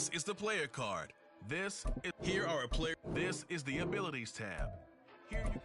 This is the player card. Here are a player. This is the abilities tab. Here you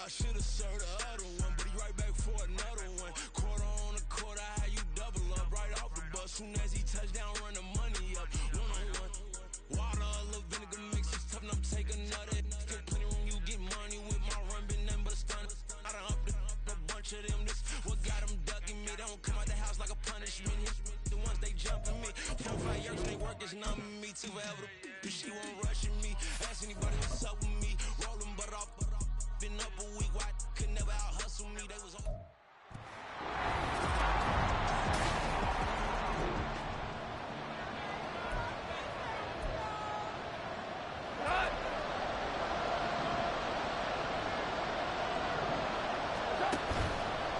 I should have served the other one, but he right back for another one. Quarter on a quarter, how you double up right off the bus. Soon as he touched down, run the money up. One-on-one. Water, a little vinegar mix, it's tough enough to take another. Get plenty room, you get money with my run, been nothing but a stun. I done upped a bunch of them. This what got them ducking me. They don't come out the house like a punishment. The ones they jumping me. 4 or 5 years they work is numbing me. Too forever. She won't rushing me. Ask anybody what's up with me. Rolling butt off. Been up a week, why could never out hustle me? They was on.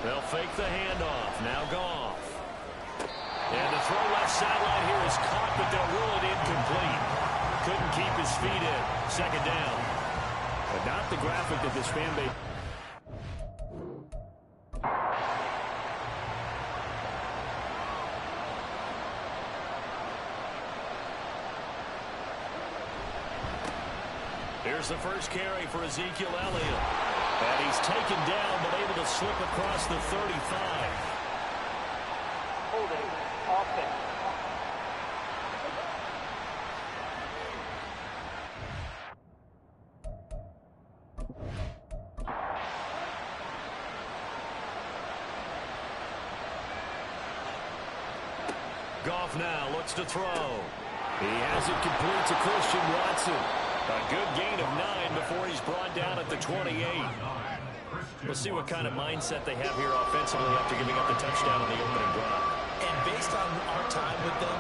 They'll fake the handoff. Now Goff. And the throw left sideline here is caught, but they'll rule it incomplete. Couldn't keep his feet in. Second down. But not the graphic that this fan base. Here's the first carry for Ezekiel Elliott. And he's taken down, but able to slip across the 35. Holding offense. Goff now looks to throw. He has it complete to Christian Watson. A good gain of 9 before he's brought down at the 28. We'll see what kind of mindset they have here offensively after giving up the touchdown on the opening drive. And based on our time with them,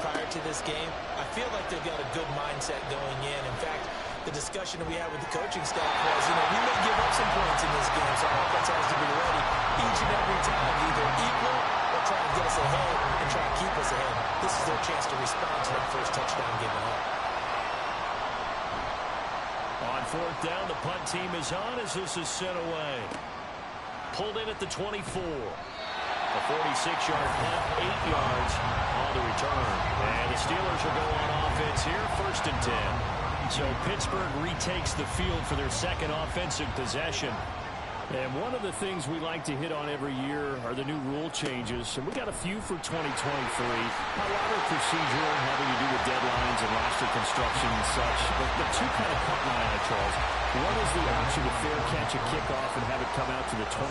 prior to this game, I feel like they've got a good mindset going in. In fact, the discussion that we had with the coaching staff was, we may give up some points in this game, so our offense has to be ready each and every time, either equal or try to get us ahead and try to keep us ahead. This is their chance to respond to that first touchdown given up. On fourth down, the punt team is on as this is sent away. Pulled in at the 24. A 46-yard punt, 8 yards on the return. And the Steelers will go on offense here, 1st and 10. So Pittsburgh retakes the field for their second offensive possession. And one of the things we like to hit on every year are the new rule changes. And we got a few for 2023. A lot of procedural having to do with deadlines and roster construction and such. But two kind of caught my eye, Charles. One is the option to fair catch a kickoff and have it come out to the 25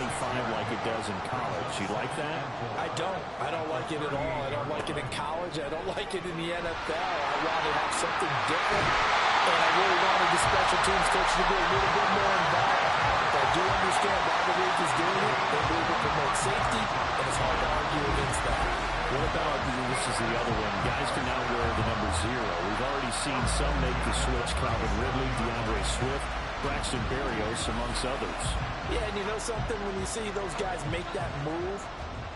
like it does in college. You like that? I don't. I don't like it at all. I don't like it in college. I don't like it in the NFL. I'd rather have something different. And I really wanted the special teams coach to be a little bit more involved. I do understand why the league is doing it. They believe it promotes safety, and it's hard to argue against that. What about, this is the other one, guys can now wear the number 0. We've already seen some make the switch, Calvin Ridley, DeAndre Swift, Braxton Berrios, amongst others. Yeah, and you know something, when you see those guys make that move,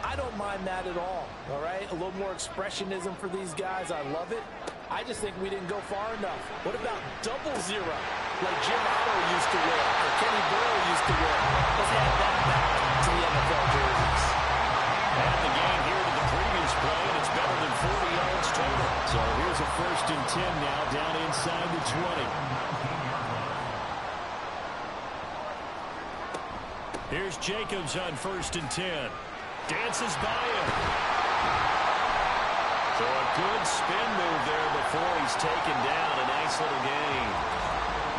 I don't mind that at all right? A little more expressionism for these guys, I love it. I just think we didn't go far enough. What about 0-0, like Jim Otto used to wear, or Kenny Burrow used to wear? Let's add that back to the NFL jerseys. Add the game here to the previous play, and it's better than 40 yards total. So here's a 1st and 10 now, down inside the 20. Here's Jacobs on 1st and 10. Dances by him. So a good spin move there before he's taken down. A nice little gain.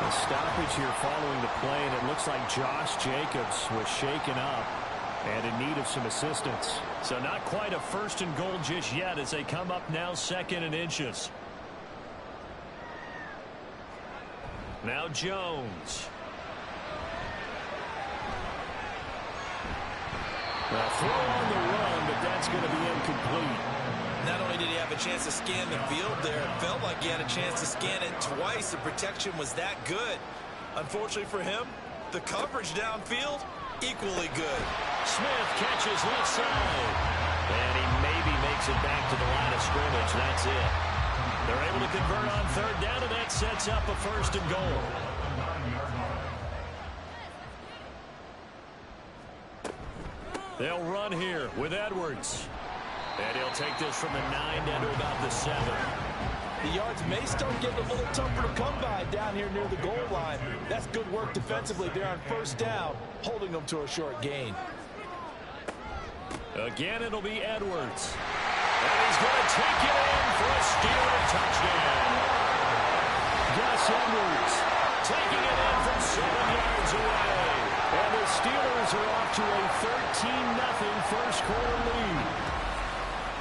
A stoppage here following the play, and it looks like Josh Jacobs was shaken up and in need of some assistance. So not quite a 1st and goal just yet as they come up now 2nd and inches. Now Jones. A throw on the run, but that's going to be incomplete. Not only did he have a chance to scan the field there, it felt like he had a chance to scan it twice. The protection was that good. Unfortunately for him, the coverage downfield, equally good. Smith catches left side. And he maybe makes it back to the line of scrimmage. That's it. They're able to convert on third down, and that sets up a 1st and goal. They'll run here with Edwards. And he'll take this from the 9 down to about the 7. The yards may start getting a little tougher to come by down here near the goal line. That's good work defensively there on 1st down, holding them to a short gain. Again, it'll be Edwards. And he's going to take it in for a Steeler touchdown. Gus Edwards taking it in from 7 yards away. And the Steelers are off to a 13-0 first quarter lead.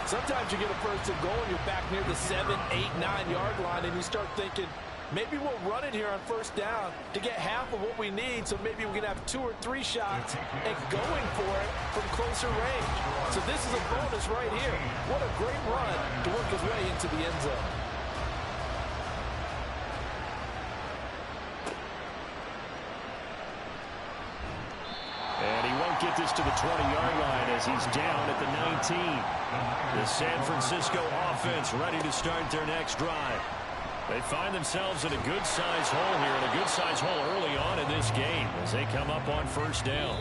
Sometimes you get a 1st and goal and you're back near the 7, 8, 9-yard line, and you start thinking, maybe we'll run it here on 1st down to get half of what we need, so maybe we can have 2 or 3 shots and going for it from closer range. So this is a bonus right here. What a great run to work his way into the end zone. And he won't get this to the 20-yard line as he's down at the 19. The San Francisco offense ready to start their next drive. They find themselves in a good-sized hole here, and a good-sized hole early on in this game as they come up on 1st down.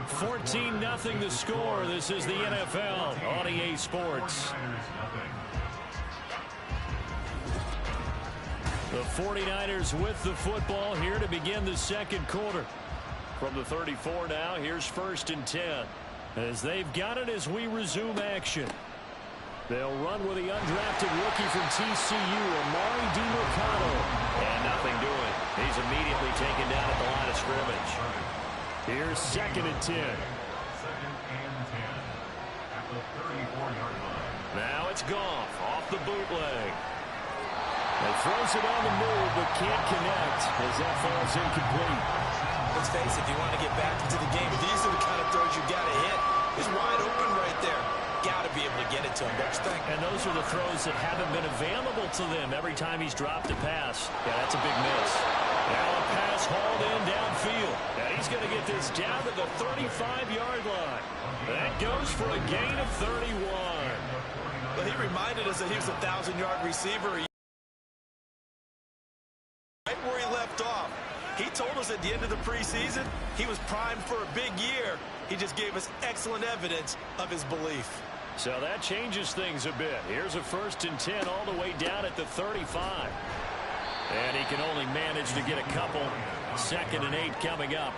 14-0 the score. This is the NFL on EA Sports. The 49ers with the football here to begin the 2nd quarter. From the 34 now, here's 1st and 10. As they've got it as we resume action. They'll run with the undrafted rookie from TCU, Amari DiMercado. And nothing doing. He's immediately taken down at the line of scrimmage. Here's 2nd and 10. Now it's Goff off the bootleg. He throws it on the move, but can't connect as that falls incomplete. Let's face it, if you want to get back into the game, these are the kind of throws you got to hit. He's wide open right there. Got to be able to get it to him, don't you think? And those are the throws that haven't been available to them every time he's dropped a pass. Yeah, that's a big miss. Now a pass hauled in downfield. And he's going to get this down to the 35-yard line. That goes for a gain of 31. Well, he reminded us that he was a 1,000-yard receiver. Right where he left off. He told us at the end of the preseason he was primed for a big year. He just gave us excellent evidence of his belief. So that changes things a bit. Here's a 1st and 10 all the way down at the 35. And he can only manage to get a couple. 2nd and 8 coming up.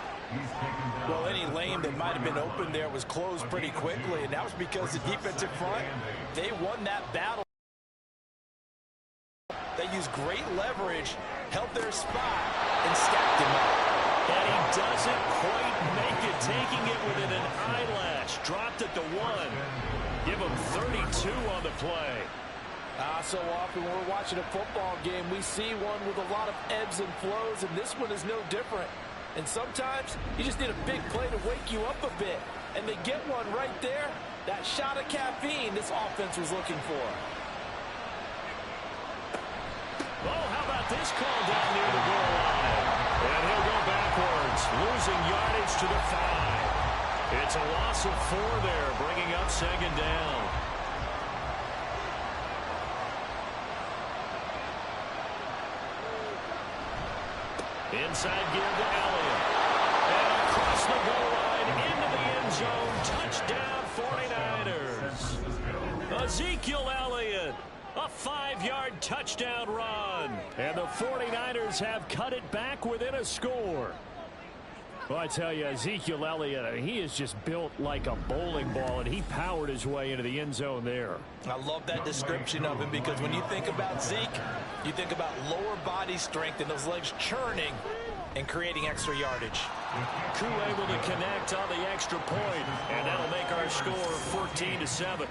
Well, any lane that might have been open there was closed pretty quickly, and that was because the defensive front, they won that battle. They used great leverage, held their spot, and stacked him up. And he doesn't quite make it, taking it within an eyelash. Dropped at the 1. Give him 32 on the play. So often when we're watching a football game, we see one with a lot of ebbs and flows, and this one is no different. And sometimes you just need a big play to wake you up a bit. And they get one right there. That shot of caffeine this offense was looking for. Oh, how about this call down near the goal line? And he'll go backwards, losing yardage to the 5. It's a loss of 4 there, bringing up 2nd down. Inside give to Elliott. And across the goal line into the end zone. Touchdown 49ers. Ezekiel Elliott. A 5-yard touchdown run. And the 49ers have cut it back within a score. Well, I tell you, Ezekiel Elliott, he is just built like a bowling ball, and he powered his way into the end zone there. I love that description of him because when you think about Zeke, you think about lower body strength and those legs churning and creating extra yardage. Koo able to connect on the extra point, and that'll make our score 14-7.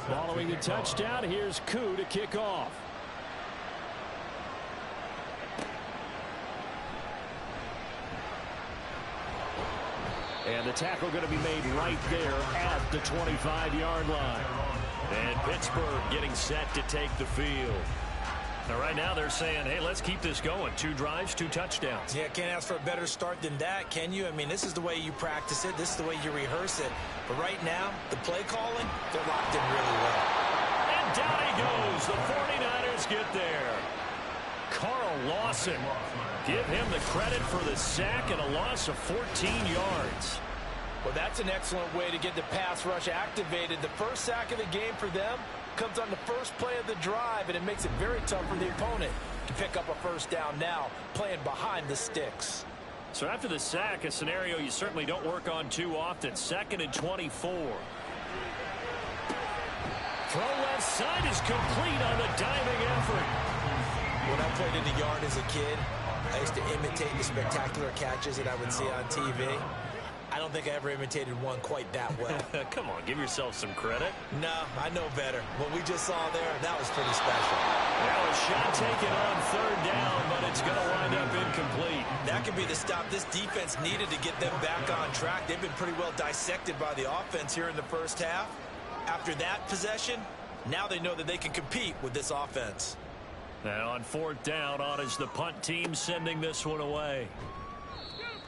Following the touchdown, here's Koo to kick off. And the tackle going to be made right there at the 25-yard line. And Pittsburgh getting set to take the field. Now, right now they're saying, hey, let's keep this going. 2 drives, 2 touchdowns. Yeah, can't ask for a better start than that, can you? I mean, this is the way you practice it. This is the way you rehearse it. But right now, the play calling, they're locked in really well. And down he goes. The 49ers get there. Carl Lawson. Give him the credit for the sack and a loss of 14 yards. Well, that's an excellent way to get the pass rush activated. The first sack of the game for them comes on the first play of the drive, and it makes it very tough for the opponent to pick up a first down now, playing behind the sticks. So after the sack, a scenario you certainly don't work on too often. 2nd and 24. Throw left side is complete on the diving effort. When I played in the yard as a kid, I used to imitate the spectacular catches that I would see on TV. I don't think I ever imitated one quite that well. Come on, give yourself some credit. No, I know better. What we just saw there, that was pretty special. Now a shot taken on 3rd down, but it's going to wind up incomplete. That could be the stop this defense needed to get them back on track. They've been pretty well dissected by the offense here in the first half. After that possession, now they know that they can compete with this offense. Now on 4th down, on is the punt team sending this one away.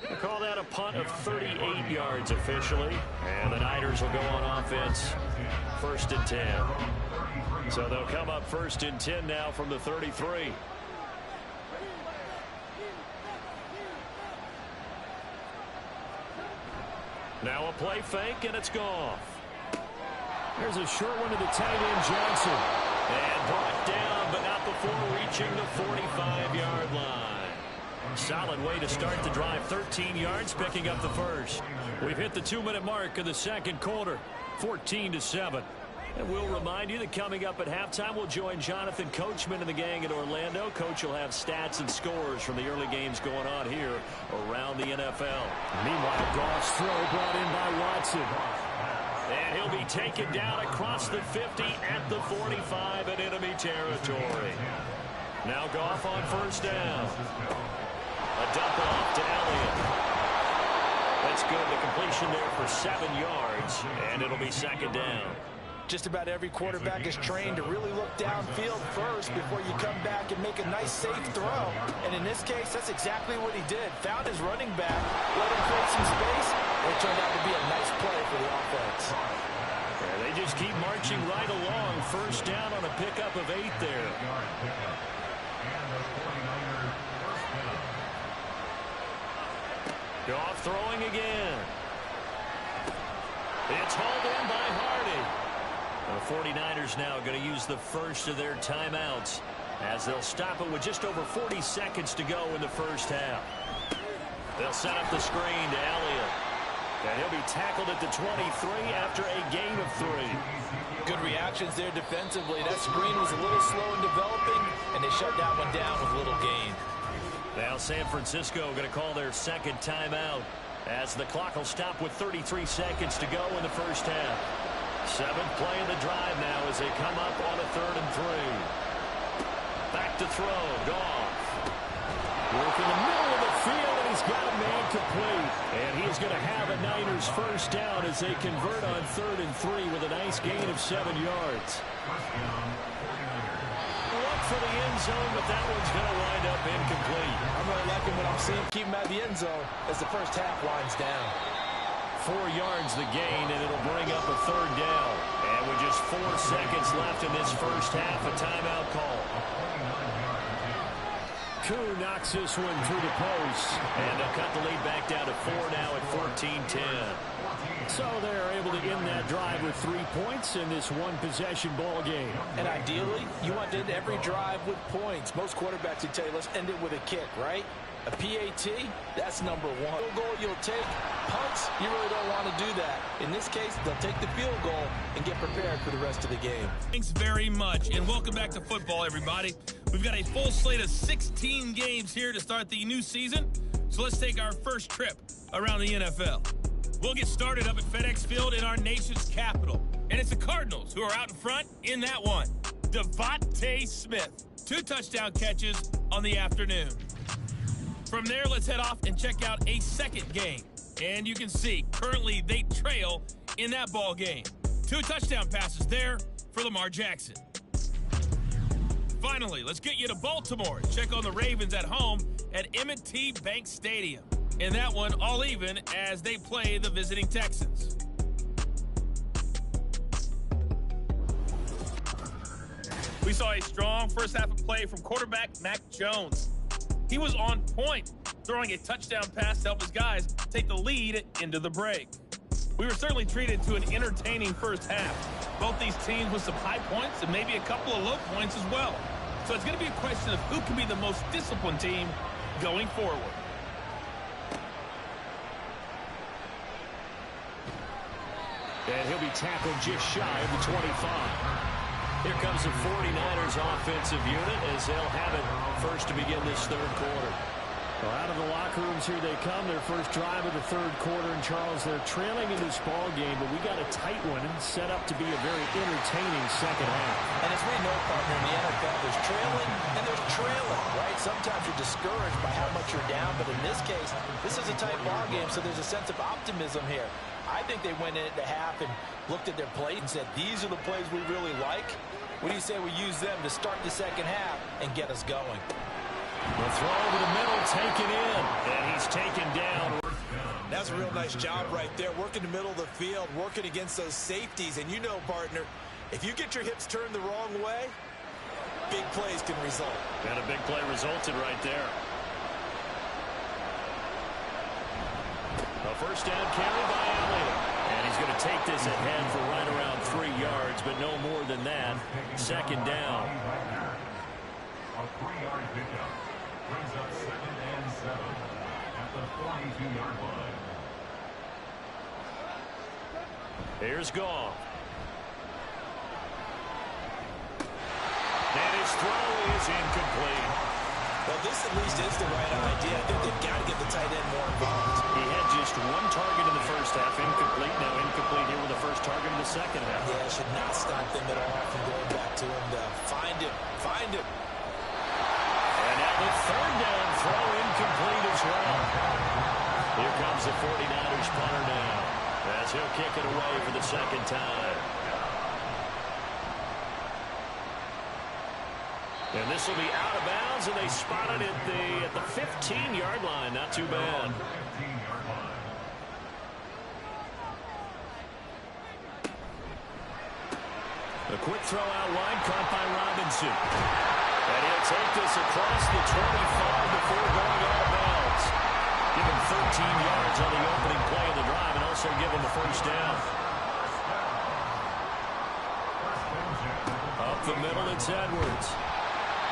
We'll call that a punt of 38 yards officially. And the Niners will go on offense 1st and 10. So they'll come up 1st and 10 now from the 33. Now a play fake, and it's Goff. There's a short one to the tight end, Johnson. And brought down, but not before reaching the 45-yard line. Solid way to start the drive. 13 yards, picking up the first. We've hit the 2-minute mark of the 2nd quarter. 14-7. And we'll remind you that coming up at halftime, we'll join Jonathan Coachman and the gang in Orlando. Coach will have stats and scores from the early games going on here around the NFL. Meanwhile, Goff's throw brought in by Watson. And he'll be taken down across the 50 at the 45 in enemy territory. Now Goff on 1st down. A dump off to Elliott. That's good. The completion there for 7 yards, and it'll be 2nd down. Just about every quarterback is trained to really look downfield first before you come back and make a nice, safe throw. And in this case, that's exactly what he did. Found his running back, let him create some space, and it turned out to be a nice play for the offense. Yeah, they just keep marching right along. 1st down on a pickup of 8 there. Goff throwing again. It's hauled in by Hardy. The 49ers now going to use the first of their timeouts as they'll stop it with just over 40 seconds to go in the first half. They'll set up the screen to Elliott. And he'll be tackled at the 23 after a gain of 3. Good reactions there defensively. That screen was a little slow in developing, and they shut that one down with little gain. Now San Francisco going to call their 2nd timeout as the clock will stop with 33 seconds to go in the first half. 7th play of the drive now as they come up on a 3rd and 3. Back to throw. Goff. Work in the middle of the field, and he's got a man complete. And he's going to have a Niners 1st down as they convert on 3rd and 3 with a nice gain of 7 yards. Look for the end zone, but that one's going to wind up incomplete. I'm really liking what I'm seeing. Keep him at the end zone as the first half winds down. 4 yards the gain, and it'll bring up a 3rd down. And with just 4 seconds left in this first half, a timeout call. Koo knocks this one through the post. And they'll cut the lead back down to 4 now at 14-10. So they're able to end that drive with 3 points in this one-possession ball game. And ideally, you want to end every drive with points. Most quarterbacks would tell you, let's end it with a kick, right? A PAT, that's number 1. Field goal you'll take. Punts, you really don't want to do that. In this case, they'll take the field goal and get prepared for the rest of the game. Thanks very much, and welcome back to football, everybody. We've got a full slate of 16 games here to start the new season, so let's take our first trip around the NFL. We'll get started up at FedEx Field in our nation's capital, and it's the Cardinals who are out in front in that one. Devontae Smith, 2 touchdown catches on the afternoon. From there, let's head off and check out a second game. And you can see, currently they trail in that ball game. 2 touchdown passes there for Lamar Jackson. Finally, let's get you to Baltimore. Check on the Ravens at home at M&T Bank Stadium. In that one, all even as they play the visiting Texans. We saw a strong first half of play from quarterback Mac Jones. He was on point, throwing a touchdown pass to help his guys take the lead into the break. We were certainly treated to an entertaining first half. Both these teams with some high points and maybe a couple of low points as well. So it's going to be a question of who can be the most disciplined team going forward. And he'll be tackled just shy of the 25. Here comes the 49ers offensive unit as they'll have it first to begin this third quarter. Well, out of the locker rooms here they come. Their first drive of the third quarter. And, Charles, they're trailing in this ball game, but we got a tight one set up to be a very entertaining second half. And as we know, partner, in the NFL, there's trailing and there's trailing, right? Sometimes you're discouraged by how much you're down, but in this case, this is a tight ball game, so there's a sense of optimism here. I think they went in at the half and looked at their plate and said, these are the plays we really like. What do you say we use them to start the second half and get us going? The throw over the middle, taken in, and he's taken down. That's a real nice job right there, working the middle of the field, working against those safeties. And you know, partner, if you get your hips turned the wrong way, big plays can result. And a big play resulted right there. A first down carry by Elliott. And he's going to take this ahead for right around 3 yards, but no more than that. Second down. A 3-yard pickup brings up 2nd and 7 at the 42-yard line. Here's Goff. And his throw is incomplete. Well, this at least is the right idea. I think they've got to get the tight end more involved. He had just 1 target in the first half, incomplete. Now incomplete here with the first target in the second half. Yeah, should not stop them at all from going back to him. Find him. And now the third down throw incomplete as well. Here comes the 49ers punter now, as he'll kick it away for the second time. And this will be out of bounds, and they spot it at the 15-yard line. Not too bad. A quick throw out wide, caught by Robinson. And he'll take this across the 25 before going out of bounds. Give him 13 yards on the opening play of the drive, and also give him the first down. Up the middle, it's Edwards.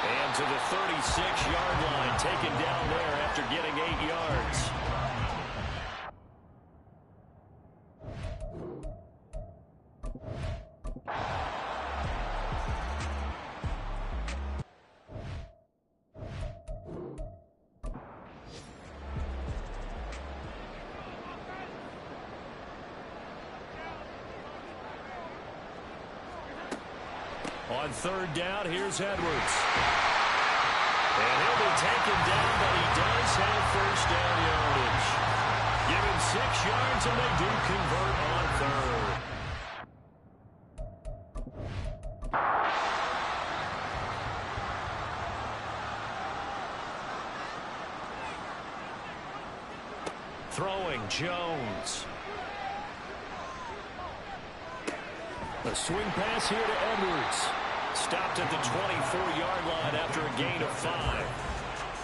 And to the 36-yard line, taken down there after getting 8 yards. On third down, here's Edwards. And he'll be taken down, but he does have first down yardage. Give him 6 yards, and they do convert on third. Throwing, Jones. A swing pass here to Edwards. Stopped at the 24-yard line after a gain of 5.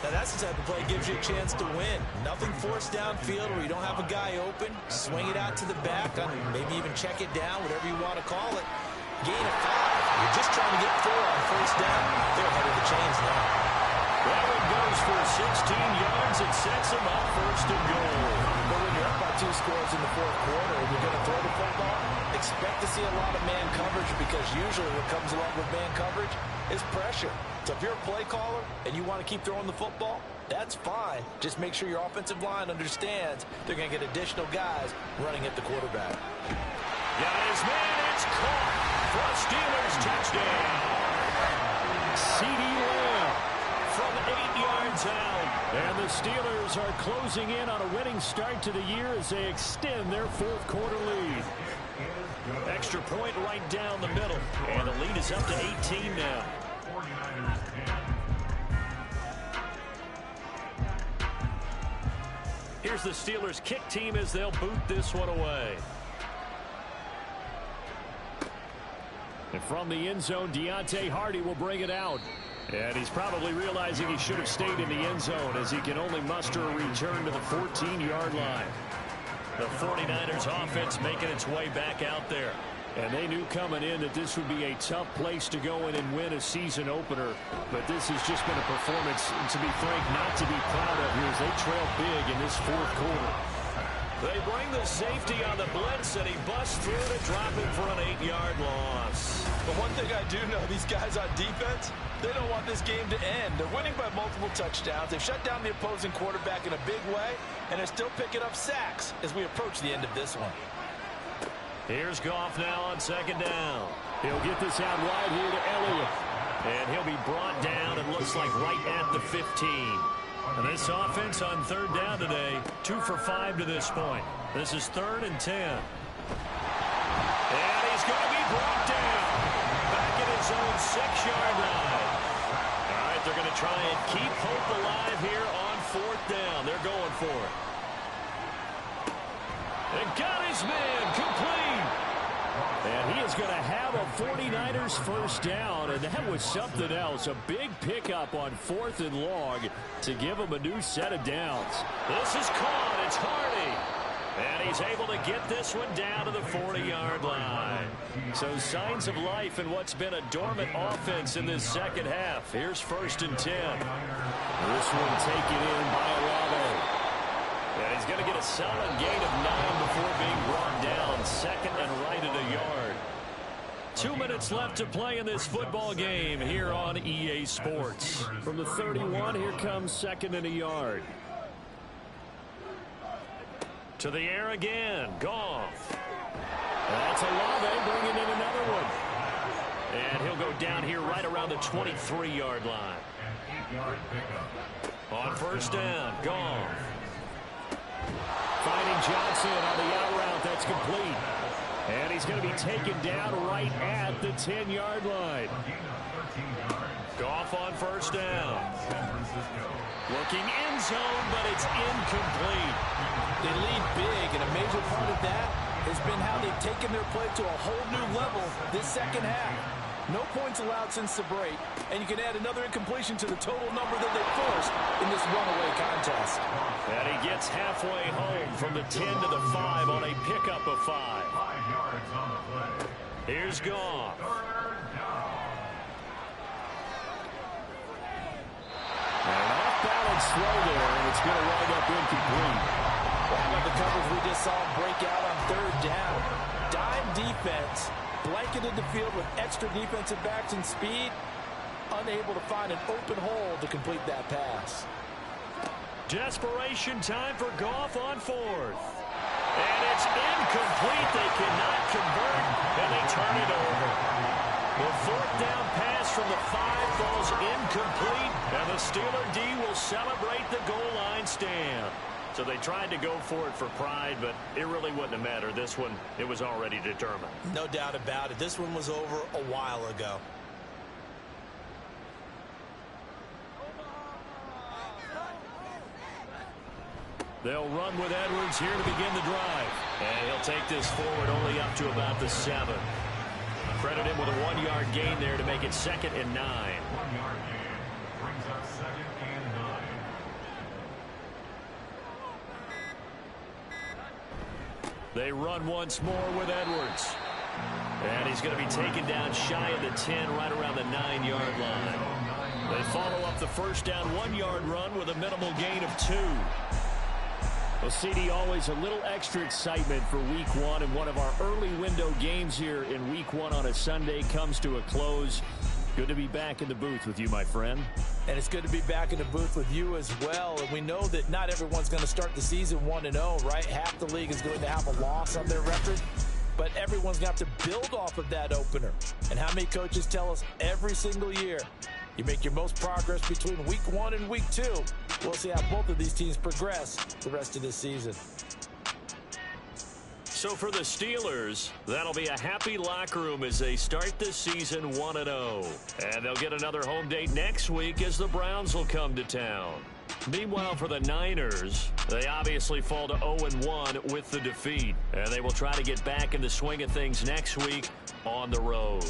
Now that's the type of play that gives you a chance to win. Nothing forced downfield where you don't have a guy open. Swing it out to the back, maybe even check it down, whatever you want to call it. Gain of 5. You're just trying to get 4 on first down. They're ahead of the chains now. That one goes for 16 yards. It sets them up first and goal. But when you're up by 2 scores in the fourth quarter and you're going to throw the football, expect to see a lot of man coverage, because usually what comes along with man coverage is pressure. So if you're a play caller and you want to keep throwing the football, that's fine. Just make sure your offensive line understands they're going to get additional guys running at the quarterback. Got his man. It's caught for a Steelers touchdown. CeeDee Lamb from 8 yards out. And the Steelers are closing in on a winning start to the year as they extend their fourth quarter lead. Extra point right down the middle. And the lead is up to 18 now. 49ers 10. Here's the Steelers kick team as they'll boot this one away. And from the end zone, Deontay Hardy will bring it out. And he's probably realizing he should have stayed in the end zone as he can only muster a return to the 14-yard line. The 49ers offense making its way back out there. And they knew coming in that this would be a tough place to go in and win a season opener. But this has just been a performance, to be frank, not to be proud of here as they trail big in this fourth quarter. They bring the safety on the blitz, and he busts through to drop him for an 8-yard loss. But one thing I do know, these guys on defense, they don't want this game to end. They're winning by multiple touchdowns. They've shut down the opposing quarterback in a big way, and they're still picking up sacks as we approach the end of this one. Here's Goff now on second down. He'll get this out wide here to Elliott. And he'll be brought down, it looks like right at the 15. And this offense on third down today, 2 for 5 to this point. This is 3rd and 10. And he's going to be brought down back at his own 6-yard line. All right, they're going to try and keep hope alive here on 4th down. They're going for it. And got his man complete. And he is going to have a 49ers first down, and that was something else. A big pickup on 4th and long to give him a new set of downs. This is caught. It's Hardy. And he's able to get this one down to the 40-yard line. So signs of life in what's been a dormant offense in this second half. Here's 1st and 10. This one taken in by Olave. And he's going to get a solid gain of 9 before being brought down. 2nd and right at a yard. 2 minutes left to play in this football game here on EA Sports. From the 31, here comes 2nd and a yard. To the air again. Goff. That's Olave bringing in another one. And he'll go down here right around the 23-yard line. On 1st down, Goff. Finding Johnson on the out route. That's complete. And he's going to be taken down right at the 10-yard line. Goff on 1st down. Looking end zone, but it's incomplete. They lead big, and a major part of that has been how they've taken their play to a whole new level this second half. No points allowed since the break, and you can add another incompletion to the total number that they forced in this runaway contest. And he gets halfway home from the 10 to the 5 on a pickup of 5. 5 yards on the play. Here's Goff. An off-balance throw there, and it's going to wind up incomplete. Well, how about the coverage we just saw break out on 3rd down? Dime defense, blanketed the field with extra defensive backs and speed, unable to find an open hole to complete that pass. Desperation time for Goff on 4th. And it's incomplete. They cannot convert, and they turn it over. The 4th down pass from the 5 falls incomplete, and the Steeler D will celebrate the goal line stand. So they tried to go for it for pride, but it really wouldn't have mattered. This one, it was already determined. No doubt about it. This one was over a while ago. They'll run with Edwards here to begin the drive. And he'll take this forward only up to about the 7. Credit him with a 1-yard gain there to make it 2nd and 9. 1-yard gain brings up 2nd and 9. They run once more with Edwards. And he's going to be taken down shy of the 10, right around the 9-yard line. They follow up the 1st down 1-yard run with a minimal gain of 2. Well, CD, always a little extra excitement for Week 1, and one of our early window games here in Week 1 on a Sunday comes to a close. Good to be back in the booth with you, my friend. And it's good to be back in the booth with you as well. And we know that not everyone's going to start the season 1-0, right? Half the league is going to have a loss on their record. But everyone's going to have to build off of that opener. And how many coaches tell us every single year, You make your most progress between week 1 and week 2. We'll see how both of these teams progress the rest of this season. So for the Steelers, that'll be a happy locker room as they start the season 1-0. And they'll get another home date next week as the Browns will come to town. Meanwhile, for the Niners, they obviously fall to 0-1 with the defeat. And they will try to get back in the swing of things next week on the road.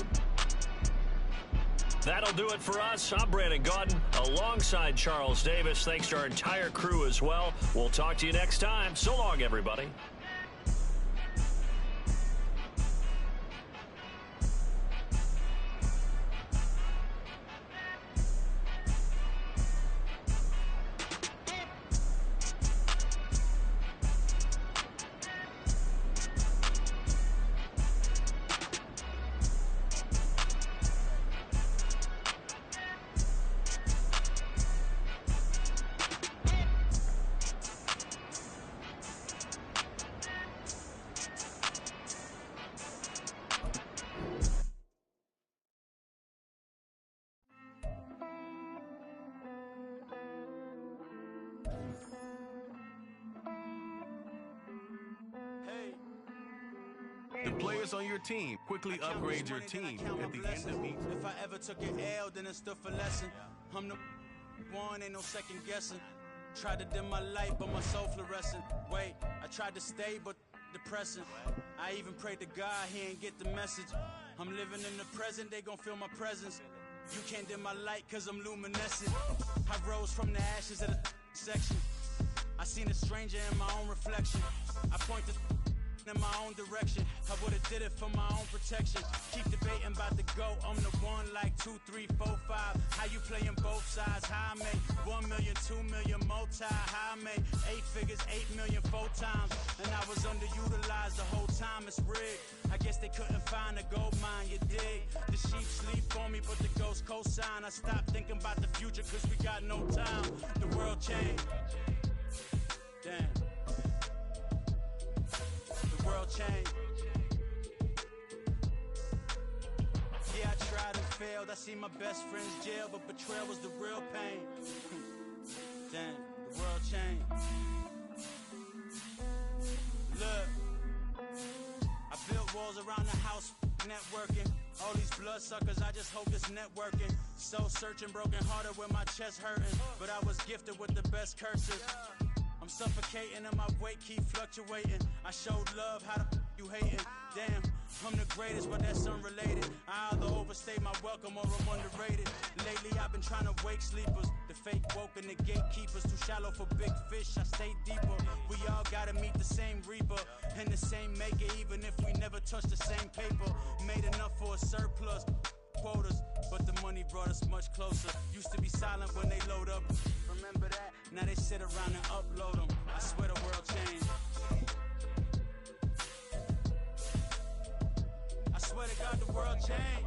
That'll do it for us. I'm Brandon Gaudin alongside Charles Davis. Thanks to our entire crew as well. We'll talk to you next time. So long, everybody. The players on your team quickly upgrade your team at the end of each. If I ever took an L, then it stood for lesson. I'm the one, ain't no second guessing. Tried to dim my light, but my soul fluorescent. Wait, I tried to stay, but depressing. I even prayed to God, he ain't get the message. I'm living in the present, they gon' feel my presence. You can't dim my light, cause I'm luminescent. I rose from the ashes of the section. I seen a stranger in my own reflection. I point the in my own direction. I would've did it for my own protection. Keep debating about the GOAT. I'm the one like 2, 3, 4, 5. How you playing both sides? How I make 1 million, 2 million, multi. How I make 8 figures, 8 million, 4 times. And I was underutilized the whole time. It's rigged. I guess they couldn't find a gold mine, you dig? The sheep sleep on me, but the ghost cosign. I stopped thinking about the future cause we got no time. The world changed. Damn. The world changed. Yeah, I tried and failed. I see my best friends jail, but betrayal was the real pain. Damn, the world changed. Look, I built walls around the house, networking. All these bloodsuckers, I just hope it's networking. Soul searching, broken hearted with my chest hurting. But I was gifted with the best curses. I'm suffocating and my weight keep fluctuating. I showed love, how the you hating? Damn, I'm the greatest, but that's unrelated. I either overstay my welcome or I'm underrated. Lately I've been trying to wake sleepers. The fake woke and the gatekeepers. Too shallow for big fish, I stay deeper. We all gotta meet the same reaper and the same maker, even if we never touch the same paper. Made enough for a surplus. Quotas, but the money brought us much closer. Used to be silent when they load up. Remember that? Now they sit around and upload them. I swear the world changed. I swear to God the world changed.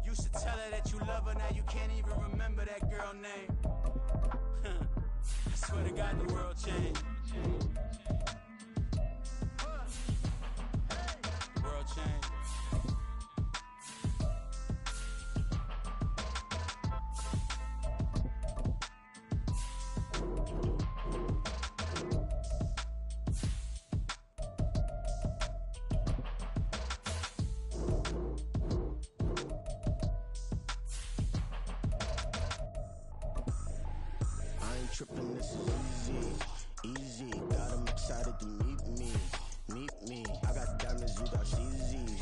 Used to tell her that you love her, now you can't even remember that girl name. I swear to God the world changed. The world changed. Tripping, this is easy. Got them excited to meet me. I got diamonds, you got CZs.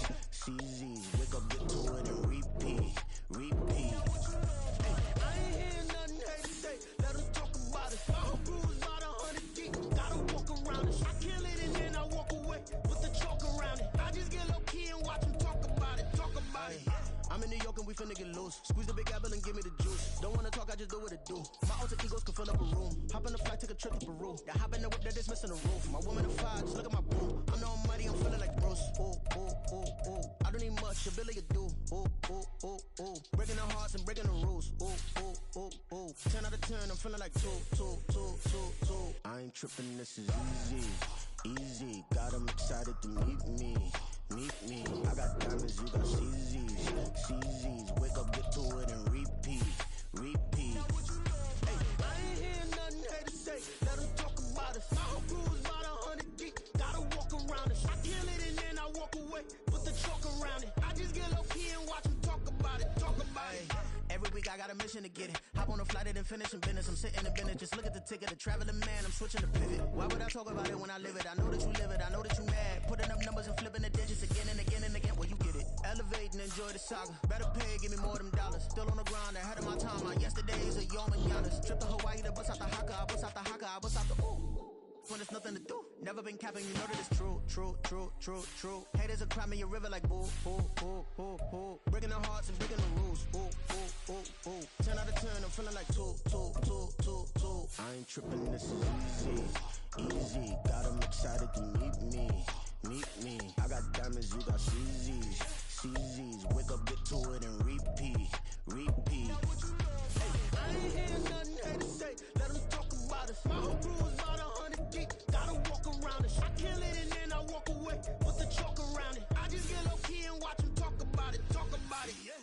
Wake up, get to it and repeat. Hey, I ain't hear nothing hate today. Let us talk about it. I'm bruised about 100 deep. Gotta walk around it. I kill it and then I walk away with the chalk around it. I just get low key and watch them talk about it. I'm in New York and we finna get loose. Squeeze the big apple and give me the juice. Don't wanna talk, I just do what it do. My alter egos can fill up a room. Hop in the flight, take a trip to Peru. That hop in the whip that is missing the roof. My woman in fire, just look at my boo. I'm the almighty, I'm feeling like Bruce. Ooh. I don't need much, ability to do. Ooh. Breaking the hearts and breaking the rules. Ooh. 10 out of 10, I'm feeling like two. I ain't tripping, this is easy. Got them excited to meet me. meet me. I got diamonds, you got CZs. Wake up, get to it and repeat. Hey, I ain't hearing nothing haters say. Let them talk about us. My whole crew is about 100 deep. Gotta walk around it. I kill it and then I walk away. Put the chalk around it. I just get low key and watch them talk about it. Every week I got a mission to get it. Hop on a flight and then finish in business. I'm sitting in business. Just look at the ticket. A traveling man. I'm switching to pivot. Why would I talk about it when I live it? I know that you live it. I know that you mad. Putting up numbers and flipping the digits again and again and again. Well, you get it. Elevate and enjoy the saga. Better pay, give me more of them dollars. Still on the grind, ahead of my time. My yesterdays are Yom and Giannis. Trip to Hawaii to bust out the haka. I bust out the haka. I bust out the ooh. When there's nothing to do. Never been capping, you know that it's true. Haters will cry me a river like boo. Breaking their hearts and breaking the rules. Ooh. 10 out of 10, I'm feeling like two. I ain't tripping, this is easy. Got them excited to meet me. I got diamonds, you got CZs. Wake up, get to it and repeat. Hey, I ain't hearing nothing haters say. Let them talk about us. My whole crew is about 100 deep. Gotta walk around it. I kill it and then I walk away. Put the chalk around it. I just get low key and watch them talk about it. Yeah.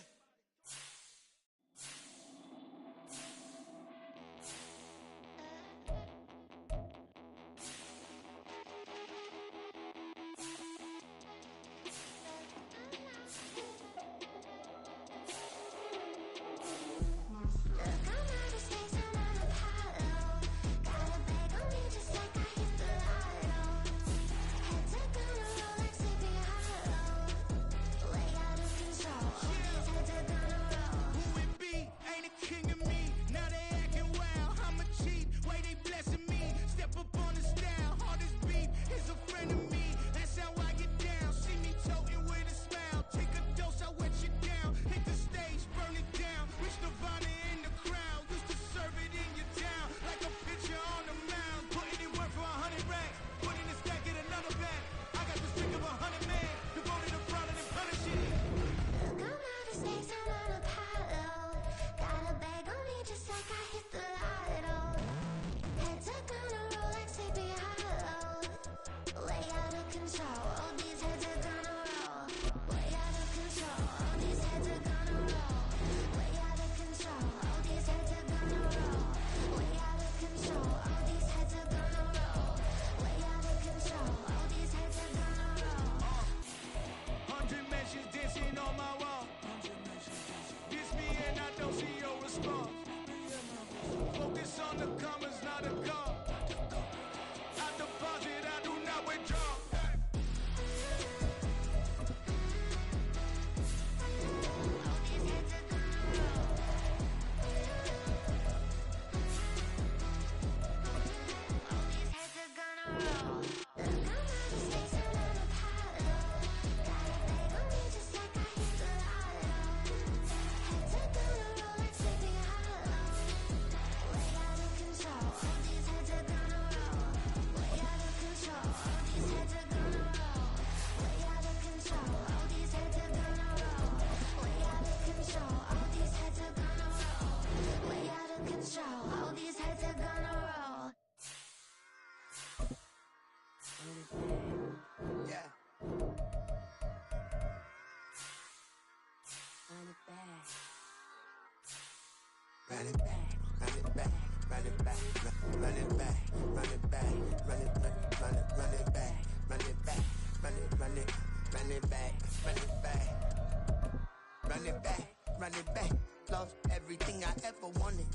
Run it back. Lost everything I ever wanted it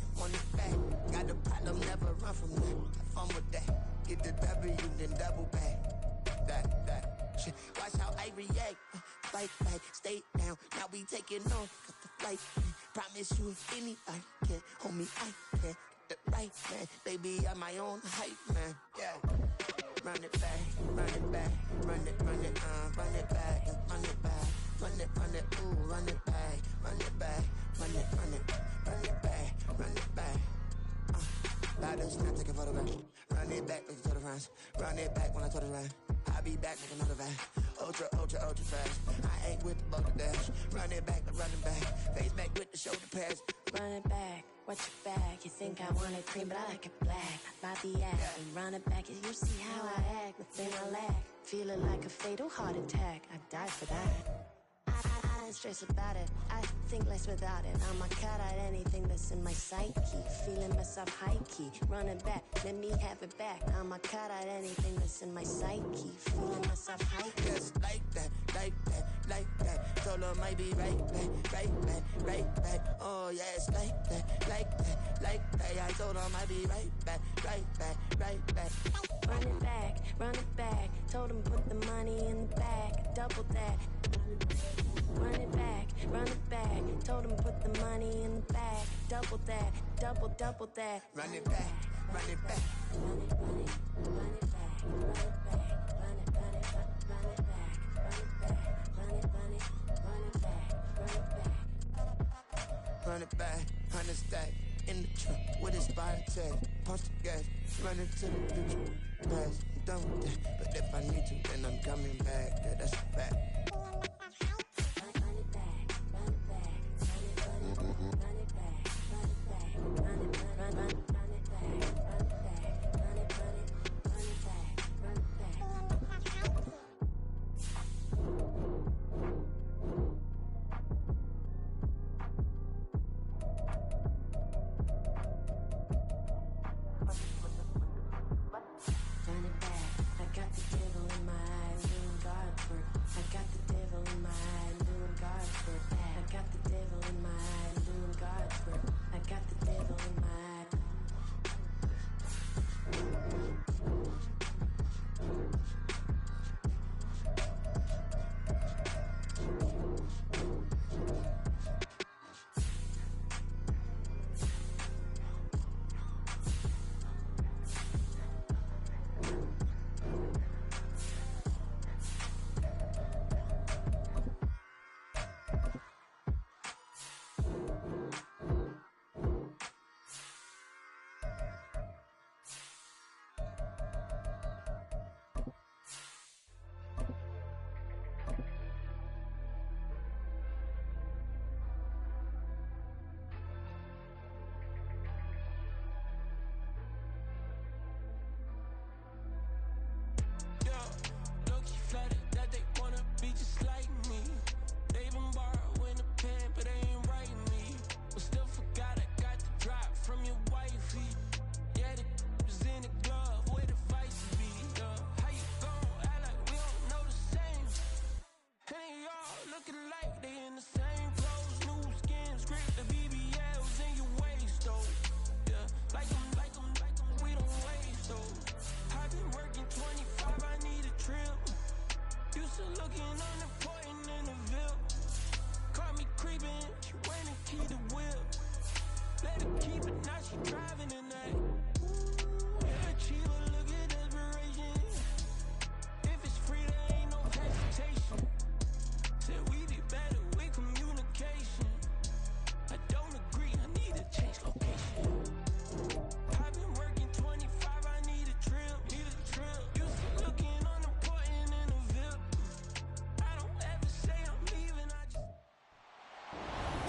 back. Got a problem, never run from that. Have fun with that. Get the W, then double back. That shit. Watch how I react. Fight back, stay down. Now we taking off. Cut the flight. Promise you if anybody can hold me, I can. Get the right man. Baby, I'm my own hype man. Yeah. Run it back, run it back, run it back, run it back, run it back, ooh, run it back, run it back, run it back. Baddest, not taking photograph. Run it back, like the friends. Run it back when I told it right. I'll be back like another van. Ultra fast. I ain't with the boulder dash. Run it back, but running back. Face back with the shoulder pads. run it back. What's your bag? You think I want it cream, but I like it black. By the act, and run it back. You see how I act, nothing I lack. Feeling like a fatal heart attack. I'd die for that. I don't stress about it. I think less without it. I'ma cut out anything that's in my psyche. Feeling myself high-key. Running back, let me have it back. I'ma cut out anything that's in my psyche. Feeling myself high-key. Yes, like that, like that, like that. Told her might be right back, right back, right back. Oh, yes, like that, like that, like that. I told her might be right back, right back, right back. Run it back, run it back. Told him put the money in the bag. Double that. Run it back, run it back. Told him put the money in the bag. Double that, double that. Run it back, run it back. Run it, run it, run it back, run it back, run it, run it, run it back, run it back, run it, run it, run it back, run it back. Run it back, 100 stack. In the truck with his fire tag. Punch the gas, run into the future. Pass, I'm done with that. But if I need to, then I'm coming back. Yeah, that's a fact.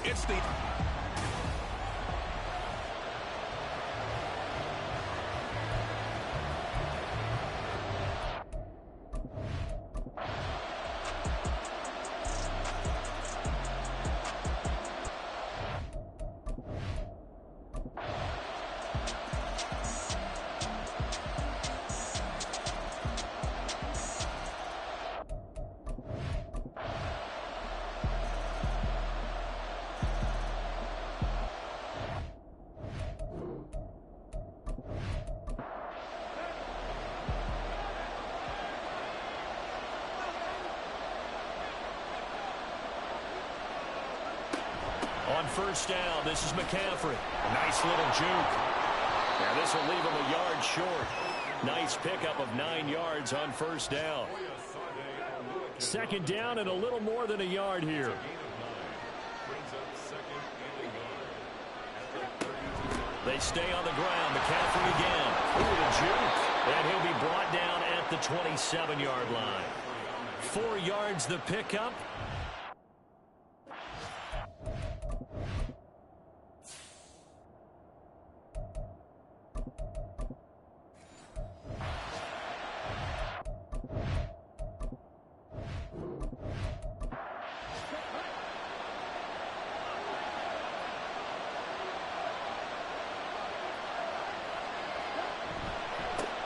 It's the... On first down, this is McCaffrey. Nice little juke. Now this will leave him a yard short. Nice pickup of 9 yards on first down. Second down and a little more than a yard here. They stay on the ground. McCaffrey again. Ooh, the juke. And he'll be brought down at the 27-yard line. 4 yards the pickup.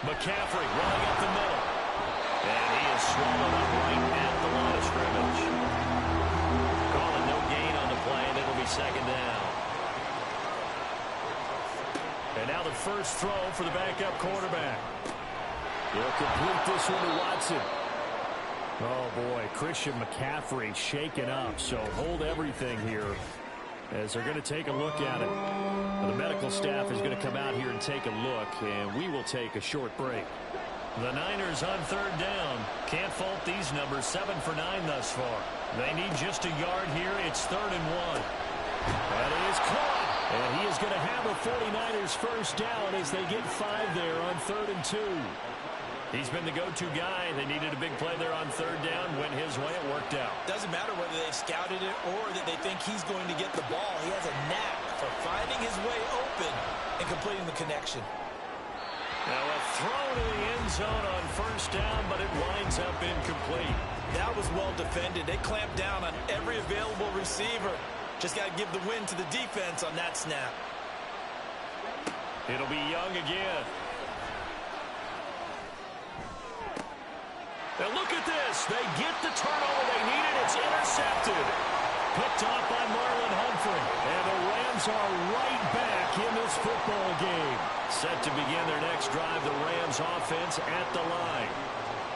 McCaffrey running up the middle. And he is swallowed up right at the line of scrimmage. Calling no gain on the play, and it'll be second down. And now the first throw for the backup quarterback. He'll complete this one to Watson. Oh, boy, Christian McCaffrey shaken up, so hold everything here as they're going to take a look at it. The medical staff is going to come out here and take a look, and we will take a short break. The Niners on third down. Can't fault these numbers, 7 for 9 thus far. They need just a yard here. It's 3rd and 1. That is caught, and he is going to have a 49ers first down as they get 5 there on 3rd and 2. He's been the go-to guy. They needed a big play there on third down. Went his way. It worked out. Doesn't matter whether they scouted it or that they think he's going to get the ball. He has a knack for finding his way open and completing the connection. Now a throw to the end zone on first down, but it winds up incomplete. That was well defended. They clamped down on every available receiver. Just got to give the win to the defense on that snap. It'll be Young again. Now look at this. They get the turnover they needed. It's intercepted. Picked off by Marlon Humphrey. And the Rams are right back in this football game. Set to begin their next drive, the Rams offense at the line.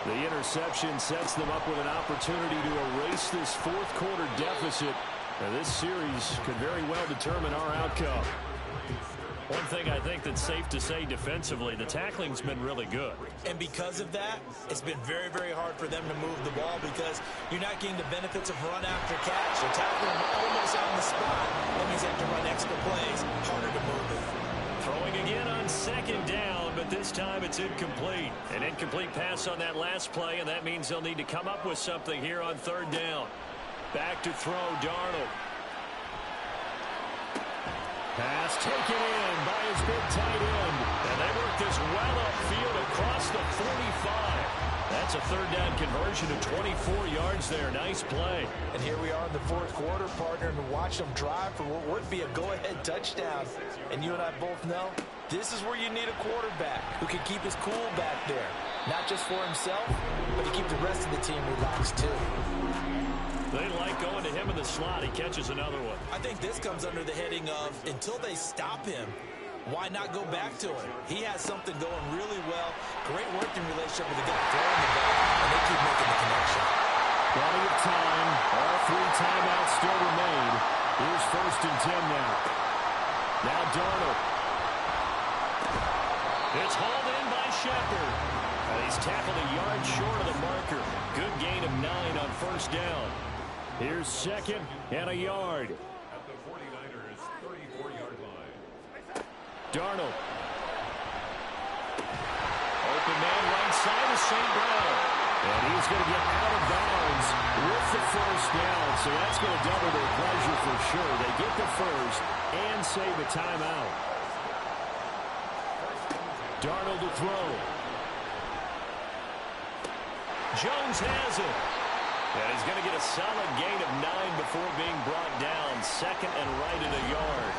The interception sets them up with an opportunity to erase this fourth quarter deficit. Now this series could very well determine our outcome. One thing I think that's safe to say defensively, the tackling's been really good. And because of that, it's been very, very hard for them to move the ball because you're not getting the benefits of run after catch. You're tackling almost on the spot. That means you have to run extra plays, harder to move it. Throwing again on second down, but this time it's incomplete. An incomplete pass on that last play, and that means they'll need to come up with something here on third down. Back to throw, Darnold. Pass taken in by his big tight end. And they work this well upfield across the 45. That's a third down conversion of 24 yards there. Nice play. And here we are in the fourth quarter, partner, and watch them drive for what would be a go-ahead touchdown. And you and I both know this is where you need a quarterback who can keep his cool back there. Not just for himself, but to keep the rest of the team relaxed too. They like going to him in the slot. He catches another one. I think this comes under the heading of until they stop him, why not go back to it? He has something going really well. Great working relationship with the guy throwing the ball, and they keep making the connection. Plenty of time. All 3 timeouts still remain. Here's 1st and 10 now. Now Darnold. It's hauled in by Shepard. He's tackled a yard short of the marker. Good gain of 9 on first down. Here's 2nd and a yard. At the 49ers 34-yard line. Darnold. Open man right side of St. Brown. And he's going to get out of bounds with the first down. So that's going to double their pleasure for sure. They get the first and save a timeout. Darnold to throw. Jones has it. And he's going to get a solid gain of 9 before being brought down. 2nd and right at a yard.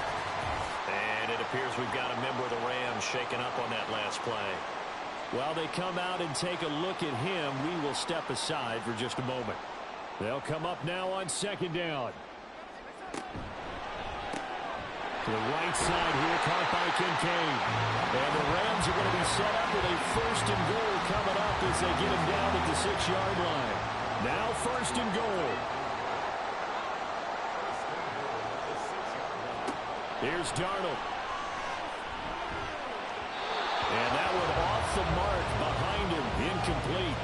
And it appears we've got a member of the Rams shaken up on that last play. While they come out and take a look at him, we will step aside for just a moment. They'll come up now on 2nd down. To the right side here, caught by Kincaid. And the Rams are going to be set up with a 1st and goal coming up as they get him down at the 6-yard line. Now 1st and goal. Here's Darnold. And that one off the mark behind him, incomplete.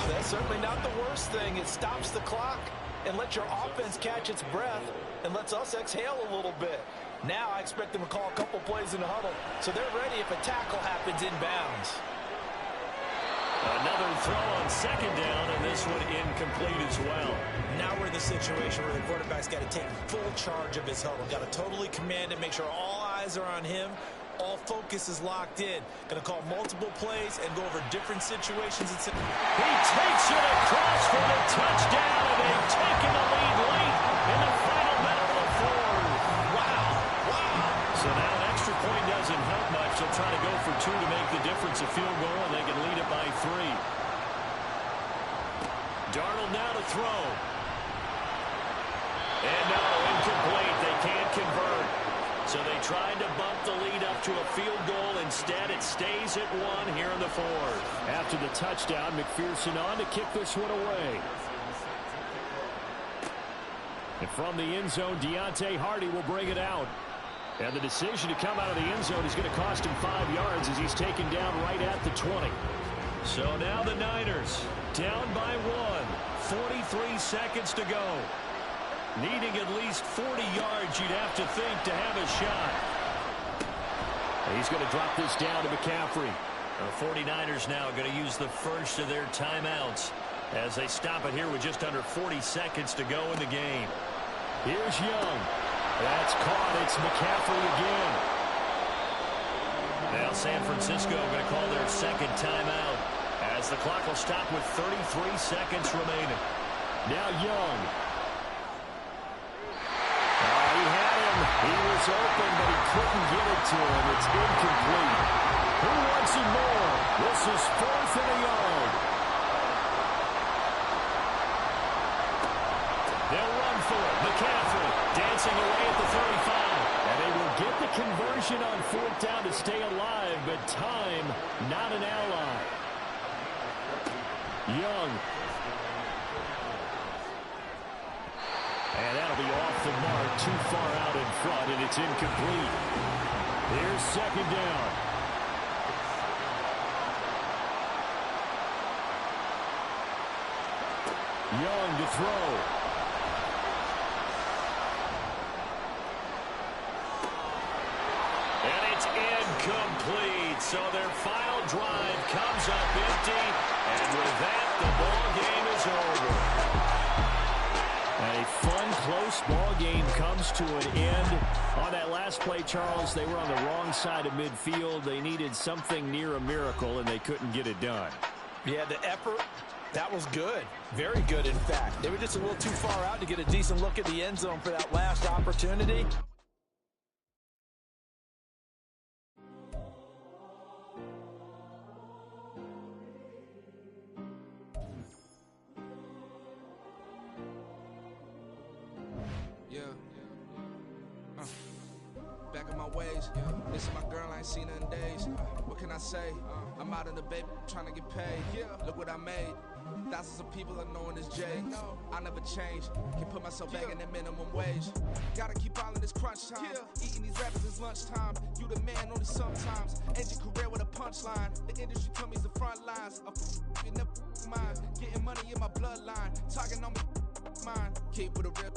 That's certainly not the worst thing. It stops the clock and lets your offense catch its breath and lets us exhale a little bit. Now I expect them to call a couple plays in the huddle, so they're ready if a tackle happens inbounds. Another throw on 2nd down, and this one incomplete as well. Now we're in the situation where the quarterback's got to take full charge of his huddle. Got to totally command it, make sure all eyes are on him. All focus is locked in. Going to call multiple plays and go over different situations. He takes it across for the touchdown, and they've taken the lead late in the final minute of the 4th. Wow. So now an extra point does doesn't help much. They'll try to go for 2 to make the difference a field goal, and they can lead it by 3. Darnold now to throw. And no, incomplete. They can't convert. So they tried to bump the lead up to a field goal. Instead, it stays at 1 here in the 4th. After the touchdown, McPherson on to kick this one away. And from the end zone, Deontay Hardy will bring it out. And the decision to come out of the end zone is going to cost him 5 yards as he's taken down right at the 20. So now the Niners down by 1. 43 seconds to go. Needing at least 40 yards, you'd have to think, to have a shot. He's going to drop this down to McCaffrey. The 49ers now going to use the first of their timeouts as they stop it here with just under 40 seconds to go in the game. Here's Young. That's caught. It's McCaffrey again. Now San Francisco going to call their second timeout as the clock will stop with 33 seconds remaining. Now Young. He had him. He was open, but he couldn't get it to him. It's incomplete. Who wants him more? This is 4th and a yard. They'll run for it. McCaffrey dancing away at the 35. And they will get the conversion on 4th down to stay alive, but time not an ally. Young. And that'll be off the mark, too far out in front, and it's incomplete. Here's second down. Young to throw. And it's incomplete. So their final drive comes up empty. And with that, the ball game is over. A fun, close ball game comes to an end. On that last play, Charles, they were on the wrong side of midfield. They needed something near a miracle, and they couldn't get it done. Yeah, the effort, that was good. Very good, in fact. They were just a little too far out to get a decent look at the end zone for that last opportunity. Back in my ways, this is my girl, I ain't seen her in days. What can I say? I'm out in the baby trying to get paid. Look what I made. Thousands of people are knowing this Jay. I never change. Can put myself back in that minimum wage. Gotta keep all in this crunch time. Eating these rappers is lunchtime. You the man only sometimes. End your career with a punchline. The industry told me it's the front lines. You never mind. Getting money in my bloodline. Talking on me, mine. Keep with a real.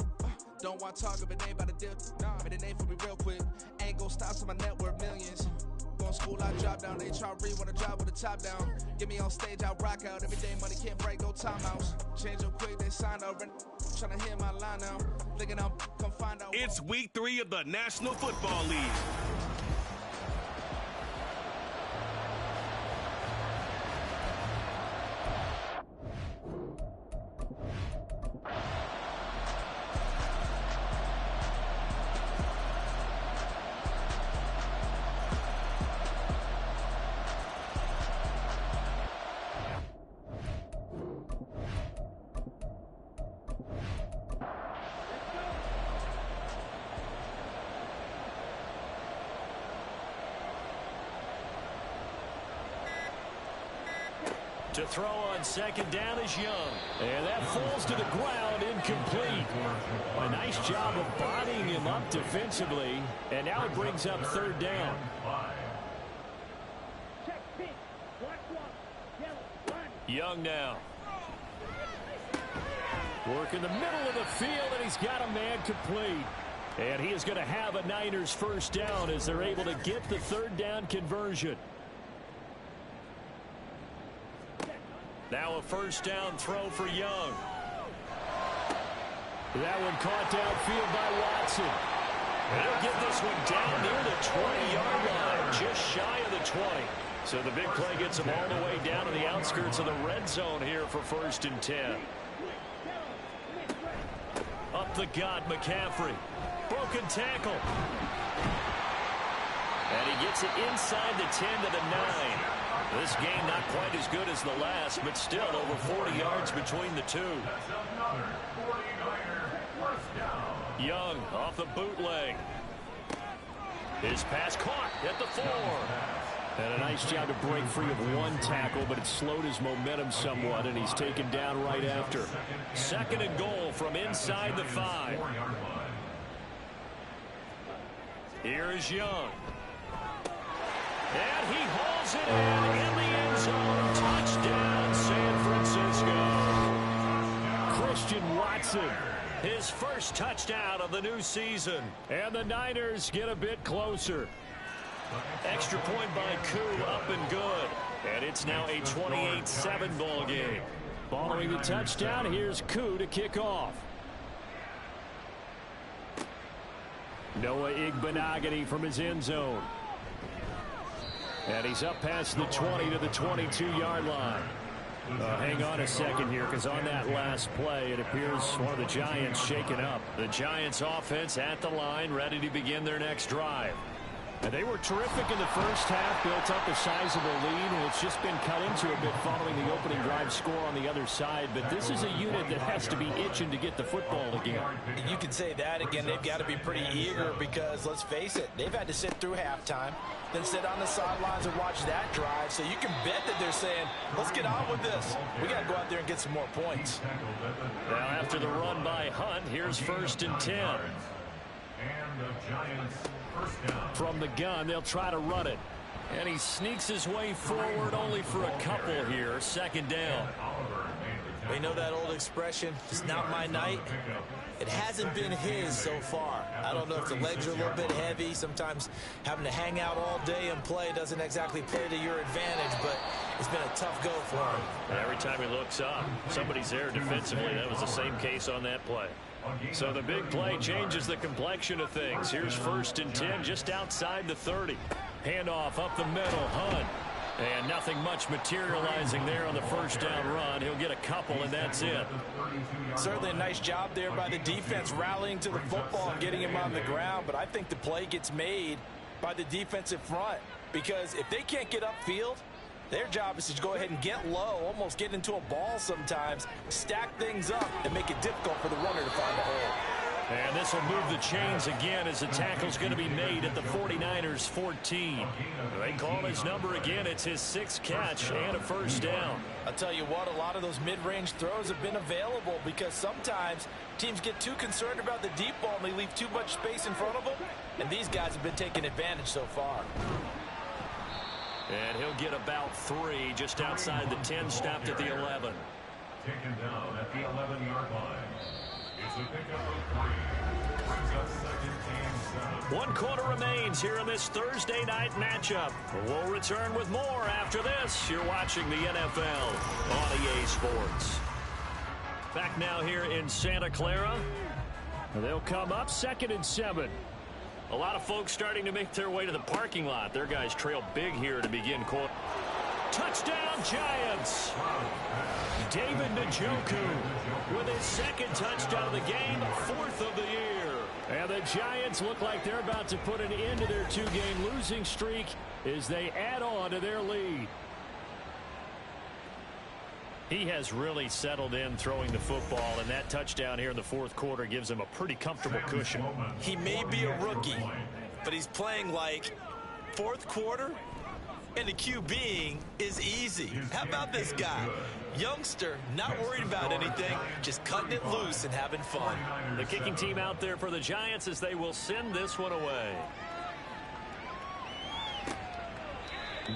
Don't want to talk if it ain't about a deal. Made a name for me real quick. Ain't gon' stop so my net worth millions. Going school, I drop down. HRE wanna drive with the top down. Get me on stage, I rock out. Every day money can't break, no timeouts. Change up quick, they sign up. Tryna hear my line now. Thinking I'm come find out. It's week 3 of the National Football League. To throw on second down is Young. And that falls to the ground, incomplete. A nice job of bodying him up defensively. And now it brings up third down. Young now. Work in the middle of the field, and he's got a man complete. And he is going to have a Niners first down as they're able to get the third down conversion. Now a first down throw for Young. That one caught downfield by Watson. And he'll get this one down near the 20-yard line, just shy of the 20. So the big play gets him all the way down to the outskirts of the red zone here for 1st and 10. Up the gut, McCaffrey. Broken tackle. And he gets it inside the 10 to the 9. This game not quite as good as the last, but still over 40 yards between the two. Young off the bootleg. His pass caught at the 4. And a nice job to break free of one tackle, but it slowed his momentum somewhat, and he's taken down right after. 2nd and goal from inside the 5. Here is Young. And he hauls it in the end zone. Touchdown, San Francisco. Christian Watson, his first touchdown of the new season. And the Niners get a bit closer. Extra point by Koo, up and good. And it's now a 28-7 ball game. Following the touchdown, here's Koo to kick off. Noah Igbenogany from his end zone. And he's up past the 20 to the 22-yard line. Hang on a second here, because on that last play, it appears one of the Giants shaken up. The Giants offense at the line, ready to begin their next drive. And they were terrific in the first half, built up a sizable lead, and it's just been cut into a bit following the opening drive score on the other side. But this is a unit that has to be itching to get the football again. You can say that again. They've got to be pretty eager because, let's face it, they've had to sit through halftime, then sit on the sidelines and watch that drive. So you can bet that they're saying, let's get on with this. We got to go out there and get some more points. Now after the run by Hunt, here's 1st and 10. And the Giants first down. From the gun, they'll try to run it. And he sneaks his way forward only for a couple here. 2nd down. We know that old expression, it's not my night. It hasn't been his so far. I don't know if the legs are a little bit heavy. Sometimes having to hang out all day and play doesn't exactly play to your advantage, but it's been a tough go for him. And every time he looks up, somebody's there defensively. That was the same case on that play. So the big play changes the complexion of things. Here's 1st and 10 just outside the 30. Handoff up the middle, Hunt. And nothing much materializing there on the first down run. He'll get a couple, and that's it. Certainly a nice job there by the defense rallying to the football and getting him on the ground. But I think the play gets made by the defensive front, because if they can't get upfield, their job is to go ahead and get low, almost get into a ball sometimes, stack things up, and make it difficult for the runner to find a hole. And this will move the chains again as the tackle's going to be made at the 49ers 14. They call his number again. It's his 6th catch and a first down. I'll tell you what, a lot of those mid-range throws have been available because sometimes teams get too concerned about the deep ball and they leave too much space in front of them. And these guys have been taking advantage so far. And he'll get about 3 just outside the 10, stopped at the 11. Taken down at the 11-yard line. It's a pickup of 3. Brings up 2nd and 7. 1 quarter remains here in this Thursday night matchup. We'll return with more after this. You're watching the NFL on EA Sports. Back now here in Santa Clara. They'll come up 2nd and 7. A lot of folks starting to make their way to the parking lot. Their guys trail big here to begin quarter. Touchdown, Giants! David Njoku with his 2nd touchdown of the game, 4th of the year. And the Giants look like they're about to put an end to their 2-game losing streak as they add on to their lead. He has really settled in throwing the football, and that touchdown here in the 4th quarter gives him a pretty comfortable cushion. He may be a rookie, but he's playing like 4th quarter, and the QBing is easy. How about this guy? Youngster, not worried about anything, just cutting it loose and having fun. The kicking team out there for the Giants as they will send this one away.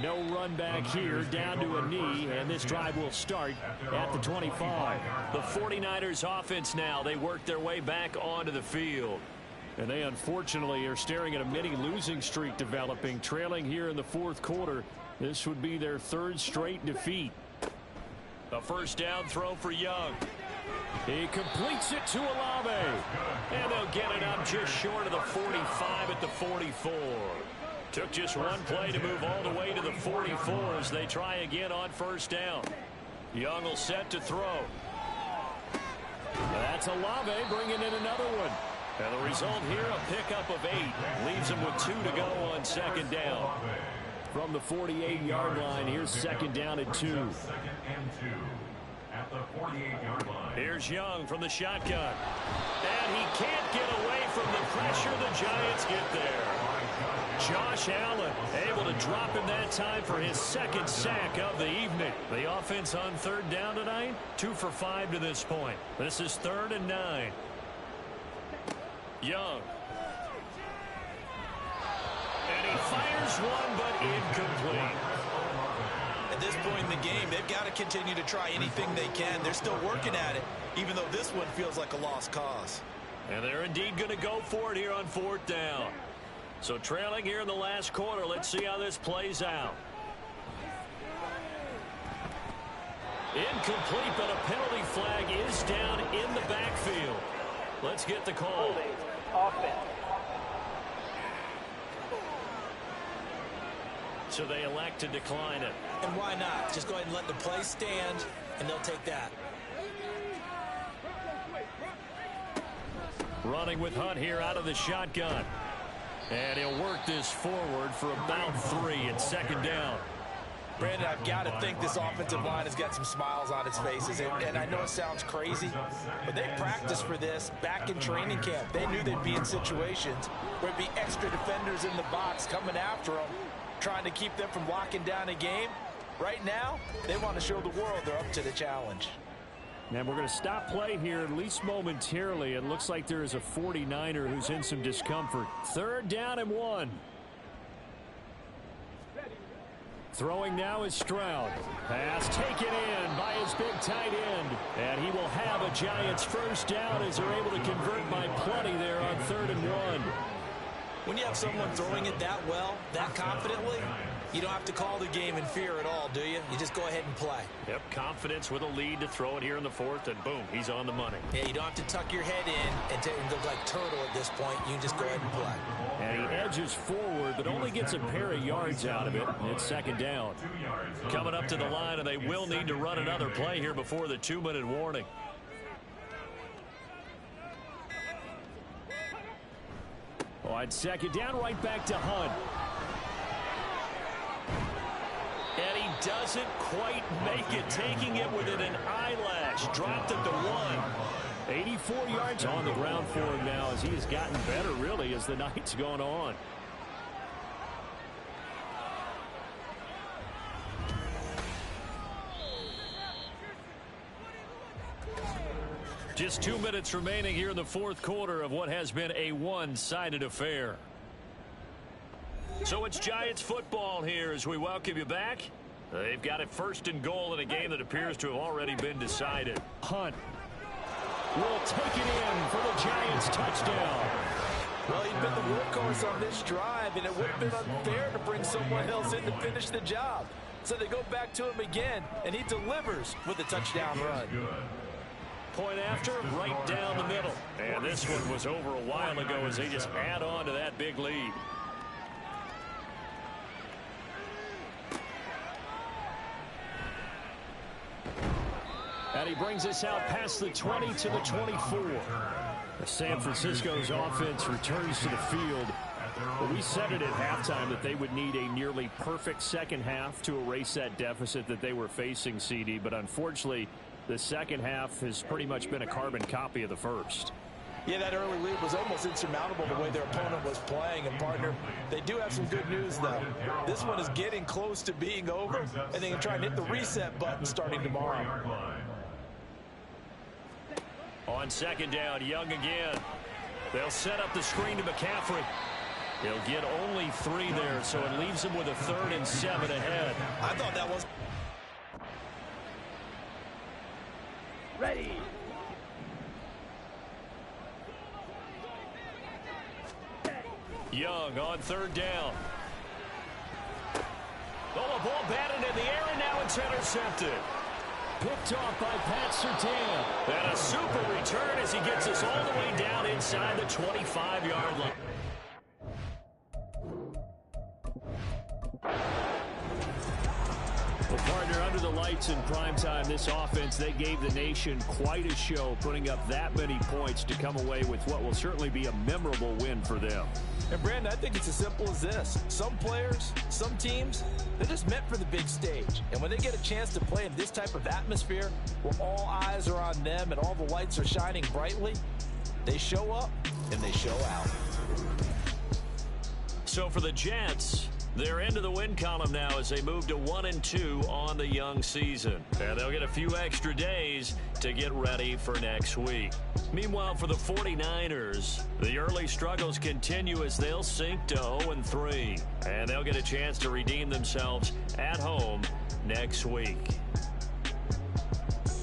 No run back here, down to a knee, and this drive will start at the 25. The 49ers offense now, they work their way back onto the field. And they unfortunately are staring at a mini losing streak developing, trailing here in the 4th quarter. This would be their 3rd straight defeat. A first down throw for Young. He completes it to Olave. And they'll get it up just short of the 45 at the 44. Took just one play to move all the way to the 44 as they try again on first down. Young will set to throw. That's Olave bringing in another one. And the result here, a pickup of 8. Leaves him with 2 to go on 2nd down. From the 48-yard line, here's 2nd down at 2. 2nd and 2 at the 48-yard line. Here's Young from the shotgun. And he can't get away from the pressure. The Giants get there. Josh Allen able to drop him that time for his 2nd sack of the evening. The offense on 3rd down tonight, 2 for 5 to this point. This is 3rd and 9. Young. And he fires one, but incomplete. At this point in the game, they've got to continue to try anything they can. They're still working at it, even though this one feels like a lost cause. And they're indeed going to go for it here on 4th down. So trailing here in the last quarter, let's see how this plays out. Incomplete, but a penalty flag is down in the backfield. Let's get the call. Offense. So they elect to decline it. And why not? Just go ahead and let the play stand, and they'll take that. Running with Hunt here out of the shotgun. And he'll work this forward for about 3 at 2nd down. Brandon, I've got to think this offensive line has got some smiles on its faces. And I know it sounds crazy, but they practiced for this back in training camp. They knew they'd be in situations where there'd be extra defenders in the box coming after them, trying to keep them from locking down a game. Right now, they want to show the world they're up to the challenge. And we're going to stop play here, at least momentarily. It looks like there is a 49er who's in some discomfort. 3rd down and 1. Throwing now is Stroud. Pass taken in by his big tight end. And he will have a Giants 1st down as they're able to convert by plenty there on 3rd and 1. When you have someone throwing it that well, that confidently, you don't have to call the game in fear at all, do you? You just go ahead and play. Yep, confidence with a lead to throw it here in the 4th, and boom, he's on the money. Yeah, you don't have to tuck your head in and look like turtle at this point. You just go ahead and play. And he edges forward, but only gets a pair of yards out of it. It's 2nd down. Coming up to the line, and they will need to run another play here before the 2-minute warning. On 2nd down, right back to Hunt. And he doesn't quite make it, taking it within an eyelash. Dropped it to 1. 84 yards on the ground for him now as he has gotten better, really, as the night's gone on. Just 2 minutes remaining here in the 4th quarter of what has been a one-sided affair. So it's Giants football here as we welcome you back. They've got it 1st and goal in a game that appears to have already been decided. Hunt will take it in for the Giants touchdown. Well, he'd been the workhorse on this drive, and it would have been unfair to bring someone else in to finish the job. So they go back to him again, and he delivers with a touchdown run. Point after, right down the middle. And this one was over a while ago as they just add on to that big lead. And he brings us out past the 20 to the 24. San Francisco's offense returns to the field. But we said it at halftime that they would need a nearly perfect second half to erase that deficit that they were facing, CD. But unfortunately, the second half has pretty much been a carbon copy of the first. Yeah, that early lead was almost insurmountable the way their opponent was playing. And, partner, they do have some good news, though. This one is getting close to being over, and they can try and hit the reset button starting tomorrow. On 2nd down, Young again. They'll set up the screen to McCaffrey. He'll get only 3 there, so it leaves him with a 3rd and 7 ahead. I thought that was... Ready. Young on 3rd down. Oh, a ball batted in the air, and now it's intercepted. Picked off by Pat Surtain. And a super return as he gets us all the way down inside the 25-yard line. Well, partner, I'm under the lights in primetime, this offense, they gave the nation quite a show, putting up that many points to come away with what will certainly be a memorable win for them. And, Brandon, I think it's as simple as this. Some players, some teams, they're just meant for the big stage. And when they get a chance to play in this type of atmosphere where all eyes are on them and all the lights are shining brightly, they show up and they show out. So for the Jets, they're into the win column now as they move to 1-2 on the young season. And they'll get a few extra days to get ready for next week. Meanwhile, for the 49ers, the early struggles continue as they'll sink to 0-3. And they'll get a chance to redeem themselves at home next week.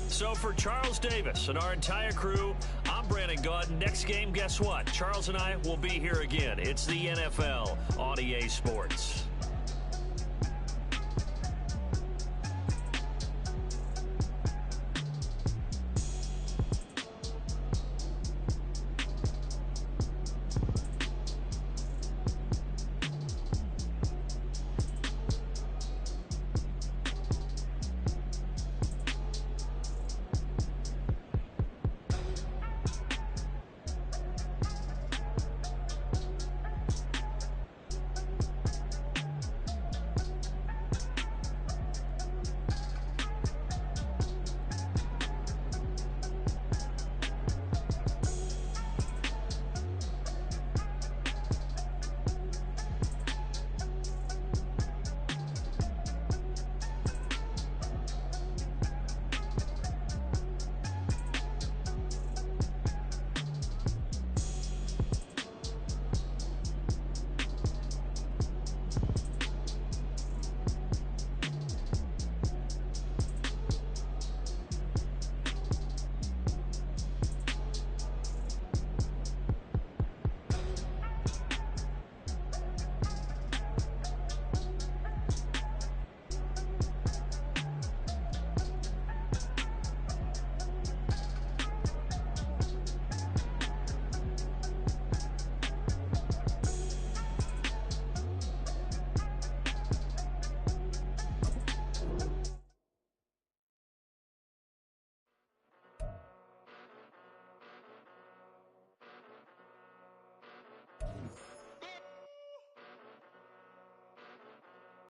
So for Charles Davis and our entire crew, I'm Brandon Gaudin. Next game, guess what? Charles and I will be here again. It's the NFL on EA Sports.